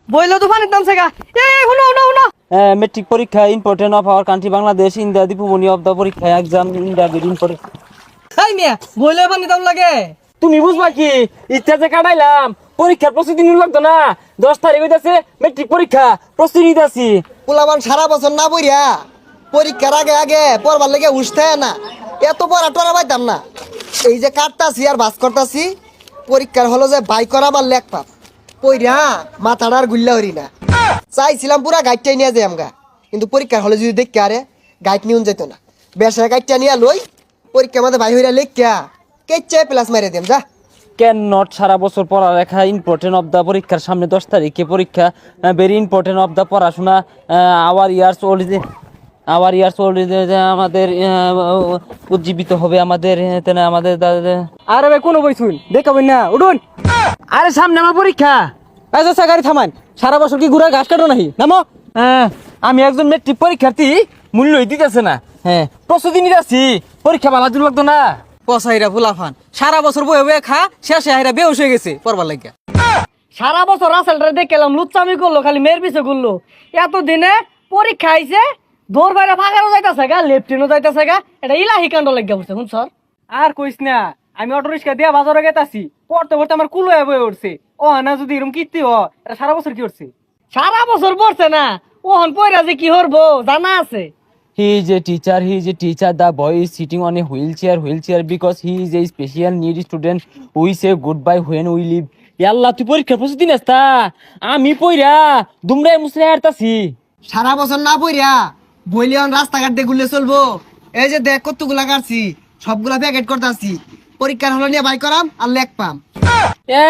বইলো তো পানির দাম সেগা শুনো শুনো শুনো মেট্রিক পরীক্ষা important of our country Bangladesh in the Dipu Moni of the পরীক্ষা exam in the very important. এই মিয়া বইলো পানির দাম লাগে তুমি বুঝবা কি ইচ্ছা যে কাটাইলাম পরীক্ষার প্রস্তুতি নিতে লাগতো না। 10 তারিখ হইতাছে মেট্রিক পরীক্ষা, প্রস্তুতি নিতেছি। পোলাবান সারা বছর না পড়িয়া পরীক্ষার আগে আগে পড়বার লেগে উঠতে না, এত পড়া টরা পাইতাম না। এই যে কাটতাছি আর বাস করতাছি, পরীক্ষার হলো যে বাই করাবার লেখ পাপ পইরা মাথাটা আর গুল্লা হরি না। চাইছিলাম পুরা গাইডটাই নিয়ে যাই আমগা, কিন্তু পরীক্ষার হলে যদি দেখি আরে গাইড নিউন যেত না। বেসা গাইডটা নিয়ে লই পরীক্ষা মাঝে বাই হইরা লেখিয়া কেচ্ছে প্লাস মারে দিম যা। ক্যান নট সারা বছর পড়ালেখা ইম্পর্টেন্ট অফ দ্য পরীক্ষার সামনে 10 তারিখে পরীক্ষা, ভেরি ইম্পর্টেন্ট অফ দ্য পড়াশোনা। আওয়ার ইয়ার্স ওল্ড আমাদের উজ্জীবিত হবে আমাদের আমাদের আরে ভাই কোনো বই শুন দেখাবেন না উঠুন। আরে সামনে আমার পরীক্ষা। আচ্ছা গাড়ি থামান, সারা বছর কি ঘুরা ঘাস কাটো নাহি নামো। আমি একজন মেট্রিক পরীক্ষার্থী, মূল্যই দিতেছে না। হ্যাঁ প্রস্তুতি নিতেছি, পরীক্ষা ভালো দূর লাগতো না। পসাইরা ফুলাফান সারা বছর বয়ে বয়ে খা, শেষে হাইরা বেউস হয়ে গেছে পড়বার লাগিয়া। সারা বছর রাসেলটা দেখলাম লুচ্চামি করলো, খালি মেয়ের পিছে ঘুরলো। এত দিনে পরীক্ষা আইছে, দৌড় বাইরে ফাঁকারও যাইতাছে গা, লেফটিনও যাইতাছে গা, এটা ইলাহি কাণ্ড লাগিয়া বলছে শুন স্যার। আর কইস না, আমি অটো রিক্সা দিয়া বাজারে গেতাছি, পড়তে পড়তে আমার কুলো বয়ে উঠছে। ও না যদি এরকম কীর্তি হ, এটা সারা বছর কি করছে? সারা বছর পড়ছে না, ওহন পয়রা যে কি হরবো জানা আছে। He is a teacher. The boy is sitting on a wheelchair because he is a special need student. We say goodbye when we leave. ইয়াল্লা তুই পরীক্ষার প্রস্তুতি নিস তা? আমি পইরা দুমরাই মুসরে হারতাছি। সারা বছর না পড়িয়া বইলে রাস্তাঘাট দিয়ে ঘুরলে চলবো? এই যে দেখ কতগুলা কাটছি, সবগুলা প্যাকেট করতেছি। পরীক্ষার হলো নিয়ে বাই করাম আর লেখ পাম। এ